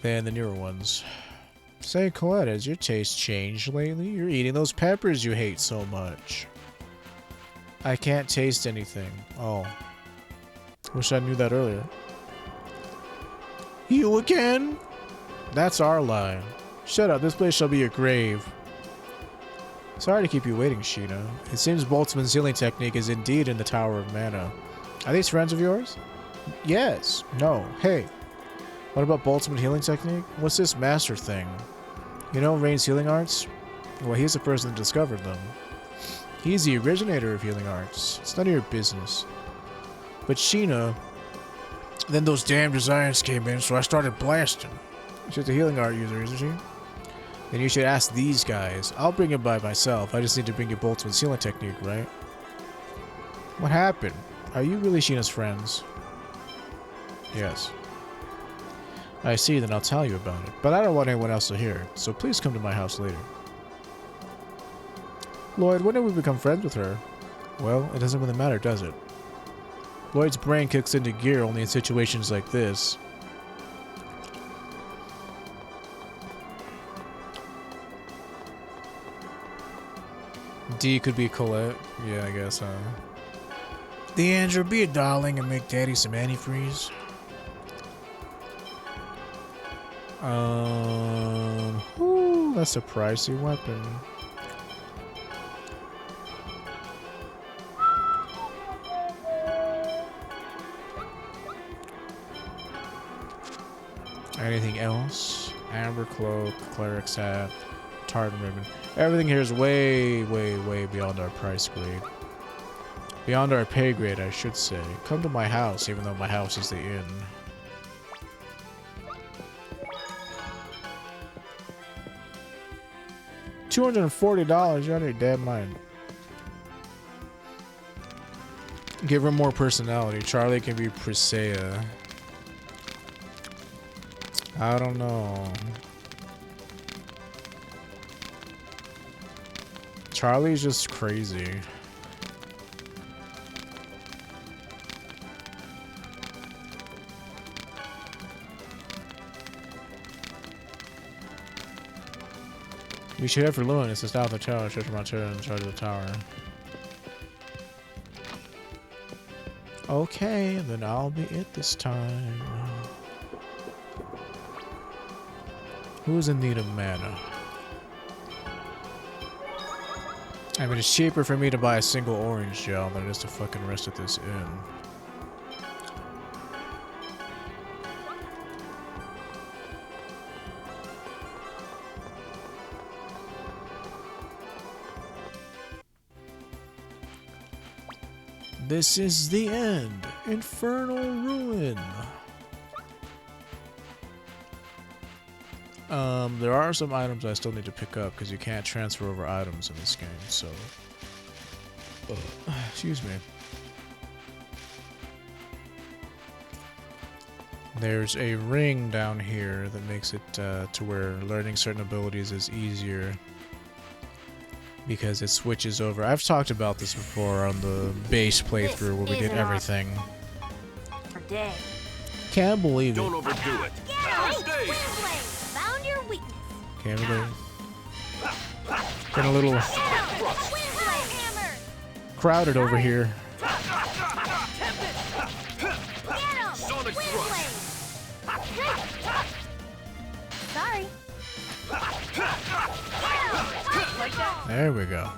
than the newer ones. Say, Colette, has your taste changed lately? You're eating those peppers you hate so much. I can't taste anything. Oh. Wish I knew that earlier. You again? That's our line. Shut up, this place shall be your grave. Sorry to keep you waiting, Sheena. It seems Boltzmann's healing technique is indeed in the Tower of Mana. Are these friends of yours? Yes. No. Hey. What about Boltzmann's healing technique? What's this master thing? You know Rain's healing arts? Well, he's the person that discovered them. He's the originator of healing arts. It's none of your business. But Sheena... Then those damn designs came in, so I started blasting. She's a healing art user, isn't she? Then you should ask these guys. I'll bring it by myself. I just need to bring you Boltzmann's healing technique, right? What happened? Are you really Sheena's friends? Yes. I see, then I'll tell you about it. But I don't want anyone else to hear, so please come to my house later. Lloyd, when did we become friends with her? Well, it doesn't really matter, does it? Lloyd's brain kicks into gear only in situations like this. D could be Colette. Yeah, I guess, huh? Deandra, be a darling and make Daddy some antifreeze. Ooh, that's a pricey weapon. Anything else? Amber cloak, cleric's hat, tartan ribbon. Everything here is way, way, way beyond our price grade. Beyond our pay grade, I should say. Come to my house, even though my house is the inn. $240? You're out of your damn mind. Give her more personality. Charlie can be Priscilla. I don't know. Charlie's just crazy. We should head for Lewin. It's the south of the tower. Church of Montero in charge of the tower. Okay, then I'll be it this time. Who's in need of mana? I mean, it's cheaper for me to buy a single orange gel than it is to fucking rest at this inn. This is the end. Infernal Ruin. There are some items I still need to pick up because you can't transfer over items in this game, so... excuse me. There's a ring down here that makes it to where learning certain abilities is easier because it switches over. I've talked about this before on the base playthrough where we did everything. Can't believe it. Don't overdo it. Okay, everybody. Getting a little crowded over here. Sorry. There we go.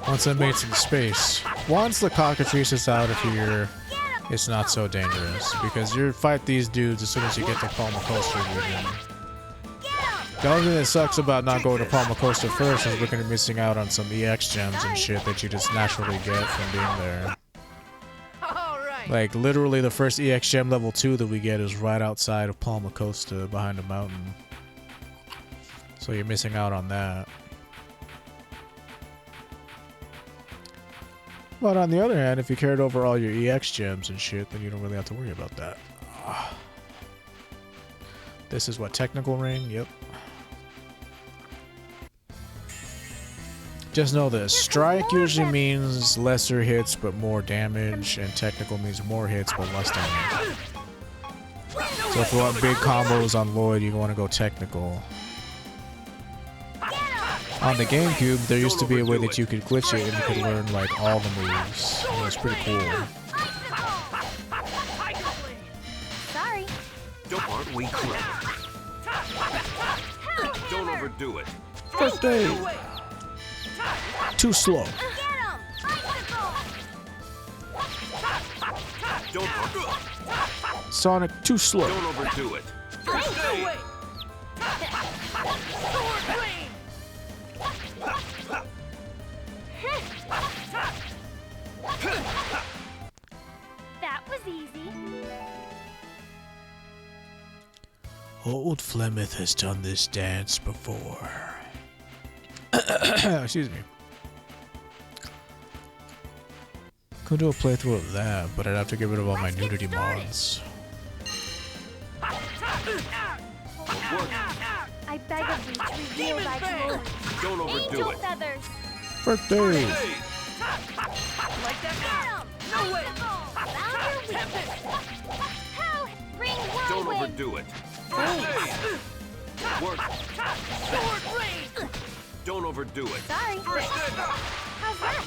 Once I made some space. Once the cockatrice is out of here, it's not so dangerous. Because you fight these dudes as soon as you get to Palma Costa region. The only thing that sucks about not going to Palma Costa first is we're going to be missing out on some EX gems and shit that you just naturally get from being there. Like, literally the first EX gem level 2 that we get is right outside of Palma Costa behind a mountain. So you're missing out on that. But on the other hand, if you carried over all your EX gems and shit, then you don't really have to worry about that. This is what, technical ring? Yep. Just know this, strike usually means lesser hits but more damage, and technical means more hits but less damage. So if you want big combos on Lloyd, you want to go technical. On the GameCube, there used to be a way that you could glitch it and you could learn like all the moves. It was pretty cool. Sorry. Aren't we clever? Don't overdo it. First aid. Too slow. Don't Sonic, too slow. overdo it. First aid. That was easy. Old Flemeth has done this dance before. Excuse me. Could do a playthrough of that, but I'd have to get rid of all my nudity mods. I beg of you to reveal thy glory. Don't overdo Angel it. feathers. Birthday! Like that. No way. How? Bring Don't whirlwind. overdo it. First aid. Work. Don't overdo it. Sorry. First aid. How's that?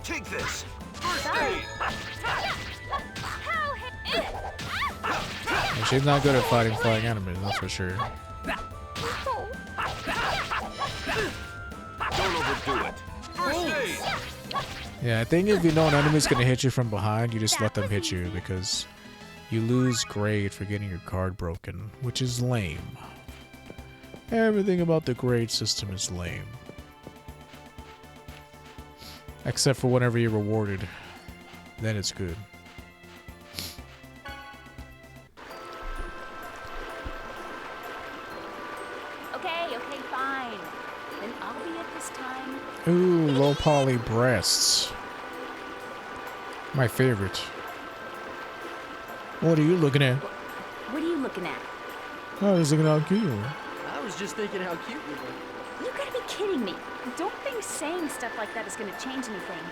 Take this. First Sorry. aid. How? And she's not good at fighting flying enemies, that's for sure. Don't overdo it. First aid. Yeah, I think if you know an enemy's gonna hit you from behind, you just let them hit you because you lose grade for getting your card broken, which is lame. Everything about the grade system is lame. Except for whenever you're rewarded. Then it's good. Okay, fine. Then I'll be at this time. Ooh, low poly breasts. My favorite. What are you looking at? What are you looking at? I was looking at you. I was just thinking how cute you were. You gotta be kidding me. Don't think saying stuff like that is gonna change anything.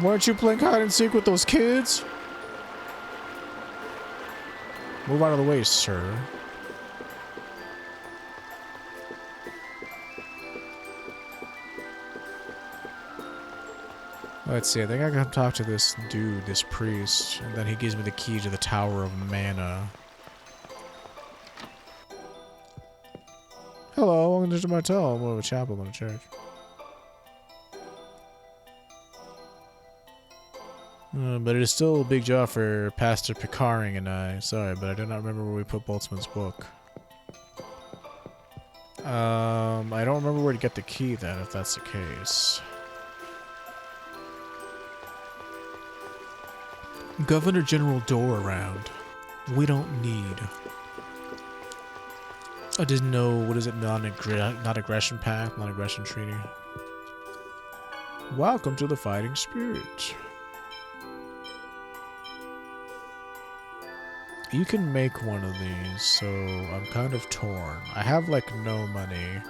Weren't you playing hide and seek with those kids? Move out of the way, sir. Let's see, I think I can talk to this dude, this priest, and then he gives me the key to the Tower of Mana. Hello, welcome to my hotel. I'm more of a chapel than a church. But it is still a big job for Pastor Picaring and I. Sorry, but I do not remember where we put Boltzmann's book. I don't remember where to get the key then, if that's the case. Governor General Door around. We don't need. I didn't know, what is it, non-aggression pact, non-aggression treaty. Welcome to the Fighting Spirit. You can make one of these, so I'm kind of torn. I have like no money.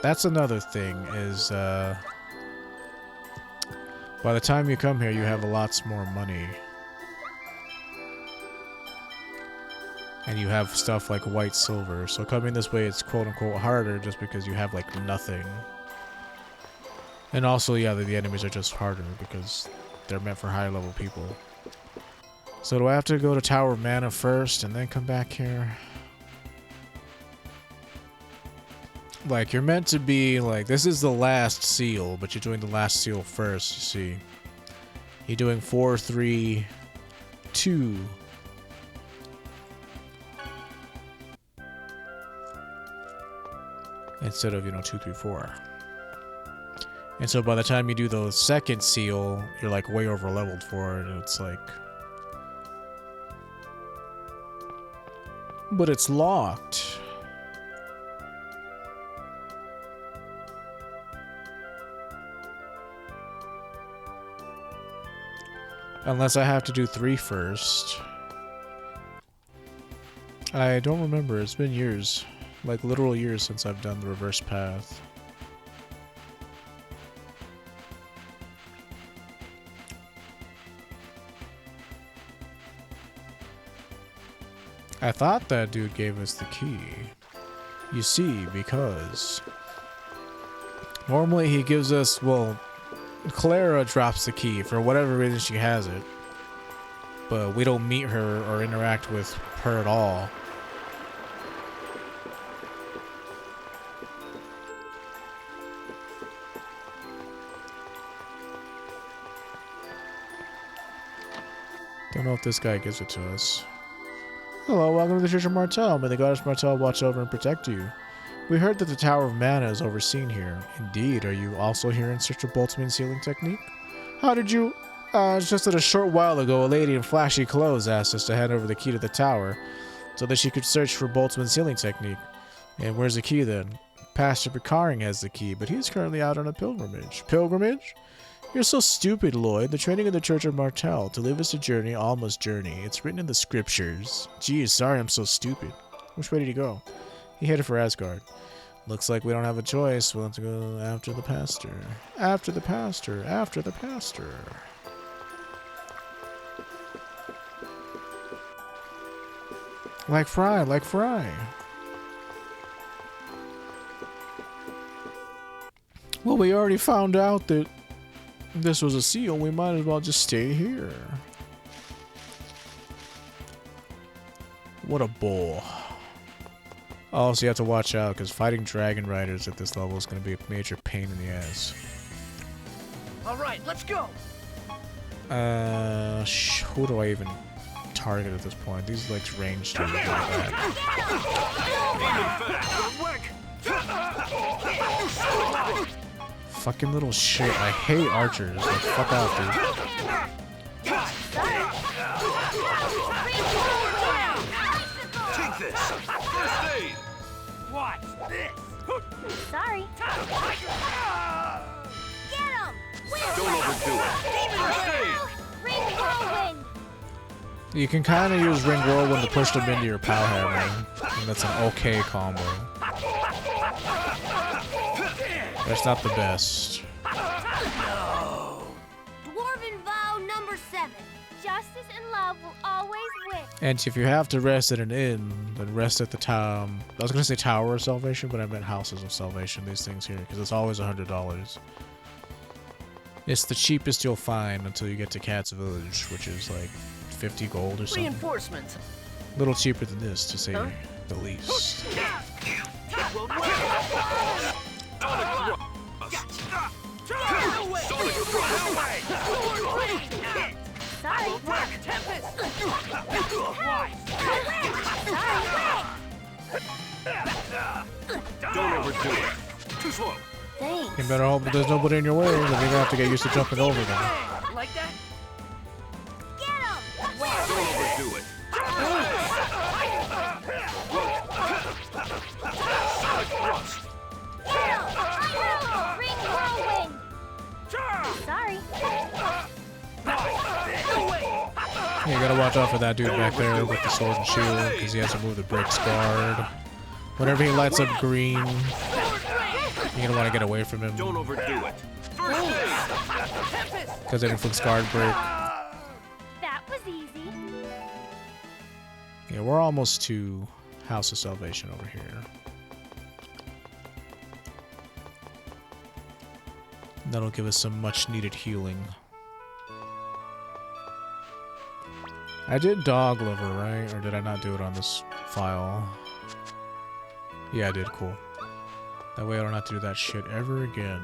That's another thing, is by the time you come here you have lots more money. And you have stuff like white silver, so coming this way it's quote-unquote harder just because you have like nothing. And also, yeah, the enemies are just harder because they're meant for high level people. So do I have to go to Tower of Mana first and then come back here? Like, you're meant to be like, this is the last seal, but you're doing the last seal first, you see. You're doing 4, 3, 2. Instead of, 2, 3, 4. And so by the time you do the second seal, you're like way over leveled for it, and it's like... But it's locked. Unless I have to do 3 first. I don't remember, it's been years. Like literal years since I've done the reverse path. I thought that dude gave us the key. You see, because normally he gives us, well, Clara drops the key for whatever reason she has it, but we don't meet her or interact with her at all. Don't know if this guy gives it to us. Hello, welcome to the Church of Martel. May the goddess Martel watch over and protect you. We heard that the Tower of Mana is overseen here. Indeed, are you also here in search of Boltzmann's healing technique? How did you... just that a short while ago, a lady in flashy clothes asked us to hand over the key to the tower so that she could search for Boltzmann's healing technique. And where's the key then? Pastor Picaring has the key, but he's currently out on a pilgrimage. Pilgrimage? You're so stupid, Lloyd. The training of the Church of Martel. To live is to journey, all must journey. It's written in the scriptures. Geez, sorry I'm so stupid. Which way did he go? He headed for Asgard. Looks like we don't have a choice. We'll have to go after the pastor. After the pastor. After the pastor. Like Fry, like Fry. Well, we already found out that this was a seal. We might as well just stay here. What a bull. Also, you have to watch out because fighting dragon riders at this level is going to be a major pain in the ass. All right, let's go. Who do I even target at this point? These like range dudes like that. Fucking little shit. I hate archers. Like, fuck out, dude. Take this. First aid. Watch this. Sorry. Get him! Don't overdo it. First aid. Ring whirlwind! You can kind of use Ring Whirlwind to push them into your pow hammer, and that's an okay combo. That's not the best. Dwarven vow number 7. Justice and love will always win. And if you have to rest at an inn, then rest at the tower. I was gonna say Tower of Salvation, but I meant Houses of Salvation. These things here, because it's always $100. It's the cheapest you'll find until you get to Cat's Village, which is like 50 gold or something. Reinforcements. A little cheaper than this, to say the least. Sorry. Don't overdo it. Too slow. Thanks. You better hope that there's nobody in your way, then you're gonna have to get used to jumping over them. Like that? Get him! Don't overdo it. Sonic thrust. Get him! Ring whirlwind! Sorry. You gotta watch out for that dude back there with the sword and shield, because he has a move that breaks guard. Whenever he lights up green, you're gonna want to get away from him, Don't overdo it. First aid. because it inflicts guard break. That was easy. Yeah, we're almost to House of Salvation over here. That'll give us some much needed healing. I did dog liver, right? Or did I not do it on this file? Yeah, I did. Cool. That way I don't have to do that shit ever again.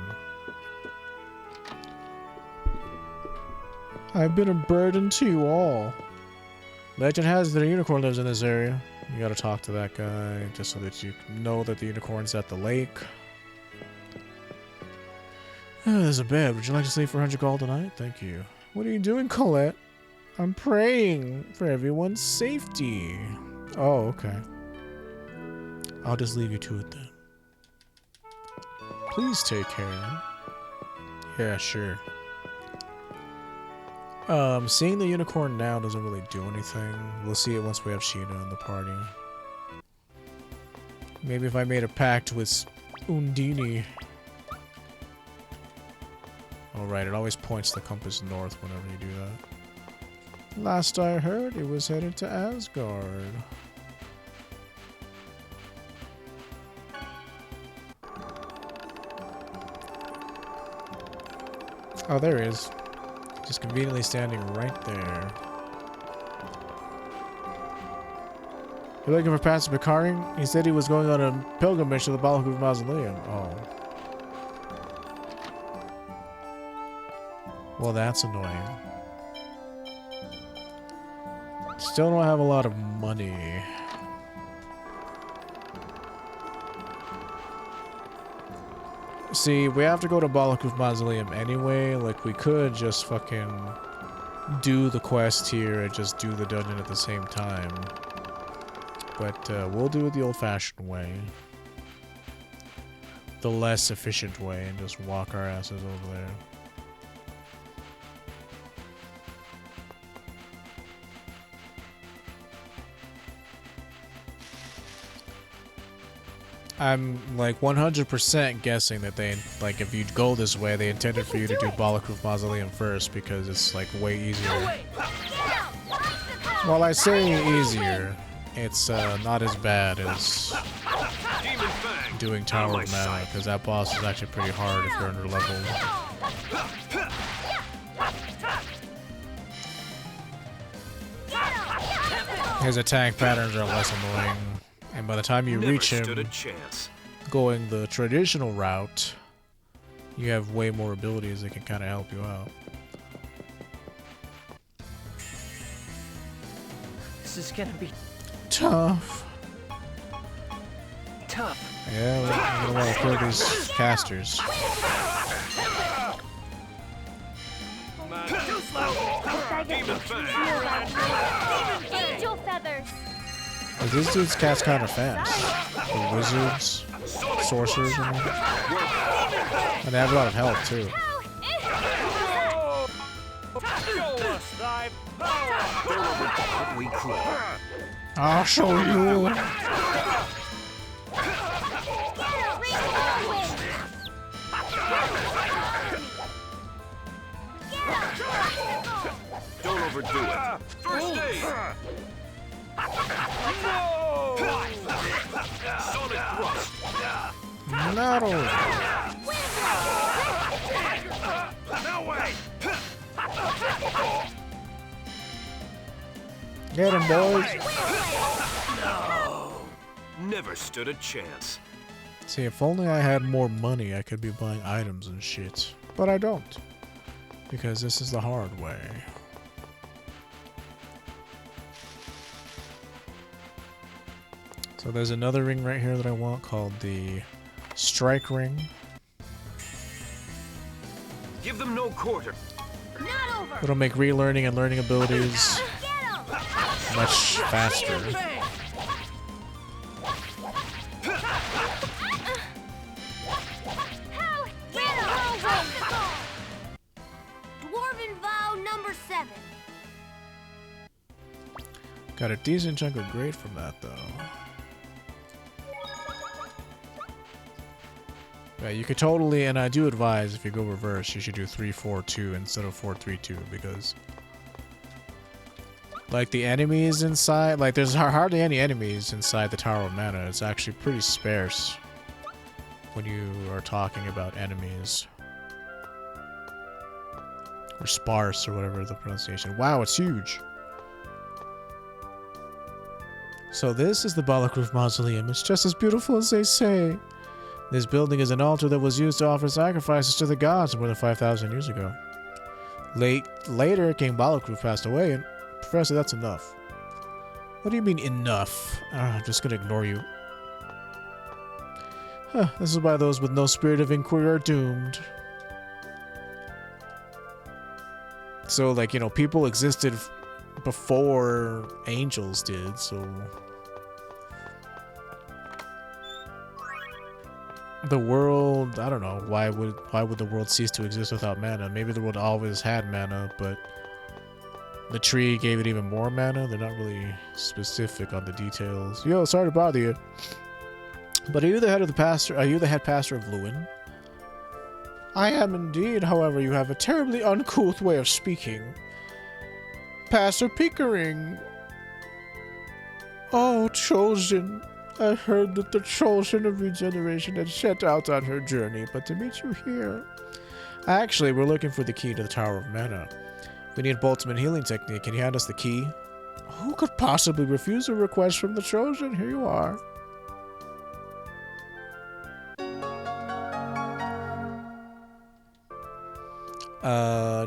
I've been a burden to you all. Legend has it that a unicorn lives in this area. You gotta talk to that guy just so that you know that the unicorn's at the lake. There's a bed. Would you like to sleep for 100 gold tonight? Thank you. What are you doing, Colette? I'm praying for everyone's safety. Oh, okay. I'll just leave you to it then. Please take care. Yeah, sure. Seeing the unicorn now doesn't really do anything. We'll see it once we have Sheena in the party. Maybe if I made a pact with Undini. Alright, it always points the compass north whenever you do that. Last I heard, it was headed to Asgard. Oh, there he is. Just conveniently standing right there. You're looking for Pastor Picarding? He said he was going on a pilgrimage to the Balakuf Mausoleum. Oh. Well, that's annoying. Still don't have a lot of money. See, we have to go to Balakuf Mausoleum anyway. Like, we could just fucking do the quest here and just do the dungeon at the same time. But we'll do it the old-fashioned way. The less efficient way, and just walk our asses over there. I'm like 100% guessing that they, like, if you go this way, they intended for you to do Balakuf Mausoleum first because it's like way easier. Well, I say easier, it's not as bad as doing Tower of Mana, because that boss is actually pretty hard if you're under leveled. His attack patterns are less annoying. And by the time you reach him, going the traditional route, you have way more abilities that can kind of help you out. This is gonna be Tough. tough. Yeah, we're gonna want to kill these casters. Too slow. Angel feathers. These dudes cast kind of fast. The wizards, sorcerers, and they have a lot of health too. I'll show you. Don't overdo it. First aid. Sonic thrust. No. No way. Get him, boys. No. Never stood a chance. See, if only I had more money, I could be buying items and shit. But I don't. Because this is the hard way. So there's another ring right here that I want called the Strike Ring. Give them no quarter. It'll make relearning and learning abilities much faster. Dwarven vow number 7. Got a decent chunk of grade from that though. Yeah, you could totally, and I do advise if you go reverse, you should do 3-4-2 instead of 4-3-2 because, like, the enemies inside, like, there's hardly any enemies inside the Tower of Mana. It's actually pretty sparse when you are talking about enemies. Or sparse, or whatever the pronunciation. Wow, it's huge! So this is the Balakuf Mausoleum. It's just as beautiful as they say. This building is an altar that was used to offer sacrifices to the gods more than 5,000 years ago. Later, King Balakuf passed away, and Professor, that's enough. What do you mean, enough? I'm just gonna ignore you. Huh, this is why those with no spirit of inquiry are doomed. So, like, you know, people existed before angels did, so... The world, I don't know, why would the world cease to exist without mana? Maybe the world always had mana, but the tree gave it even more mana. They're not really specific on the details. Yo, sorry to bother you. But are you the head pastor of Lewin? I am indeed, however, you have a terribly uncouth way of speaking. Pastor Pickering. Oh, chosen. I heard that the chosen of regeneration had set out on her journey, but to meet you here, Actually, we're looking for the key to the Tower of Mana. We need Boltzmann healing technique. Can you hand us the key? Who could possibly refuse a request from the Trojan? Here you are.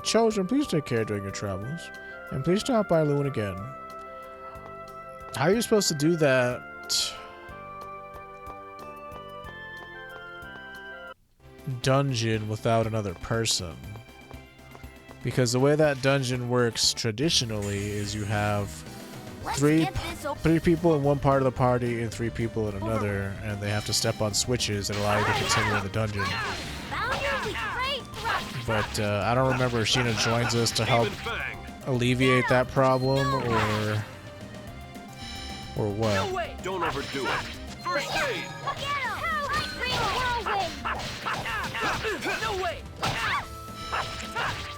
Chosen, please take care during your travels. And please stop by Lewin again. How are you supposed to do that? Dungeon without another person? Because the way that dungeon works traditionally is you have three people in one part of the party and 3 people in another, and they have to step on switches that allow you to continue in the dungeon. But I don't remember if Sheena joins us to help alleviate that problem or what. No way! Don't overdo it. First aid! No way!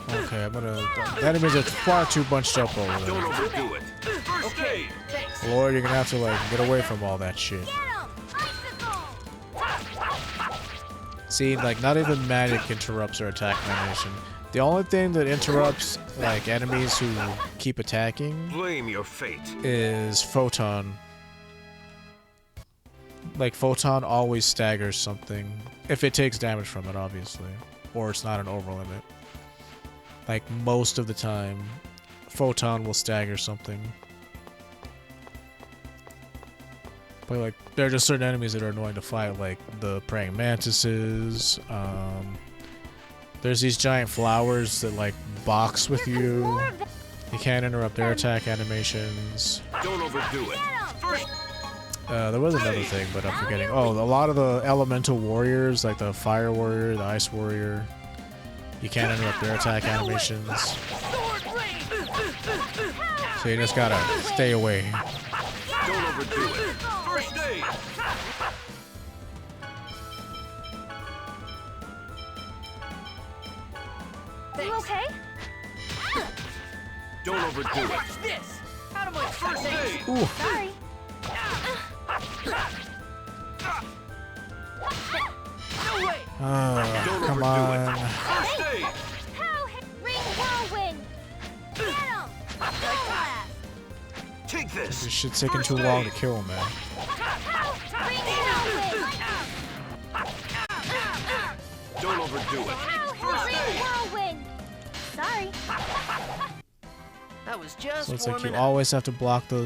Okay, I'm gonna. The enemies are far too bunched up over Don't there. overdo it. First aid! Thanks. Lord, you're gonna have to like get away from all that shit. See, like not even magic interrupts our attack animation. The only thing that interrupts like enemies who keep attacking Blame your fate. is Photon. Like Photon always staggers something if it takes damage from it, obviously, or it's not an overlimit. Like most of the time, Photon will stagger something. But like, there are just certain enemies that are annoying to fight, like the praying mantises. There's these giant flowers that like box with you. You can't interrupt their attack animations. Don't overdo it. First There was another thing, but I'm forgetting. Oh, a lot of the elemental warriors, like the fire warrior, the ice warrior, you can't interrupt their attack animations. So you just gotta stay away. don't overdo it. First aid! You okay? Don't overdo it. Watch this! Out of my First aid! Ooh. Sorry. No way! Don't Come overdo on. it. First aid! Ring whirlwind. Get him. Take this. This shit's taking too long to kill, man. Ring whirlwind. Don't overdo it. First Ring aid! whirlwind. Sorry. That was just So it's like you warming up. always have to block those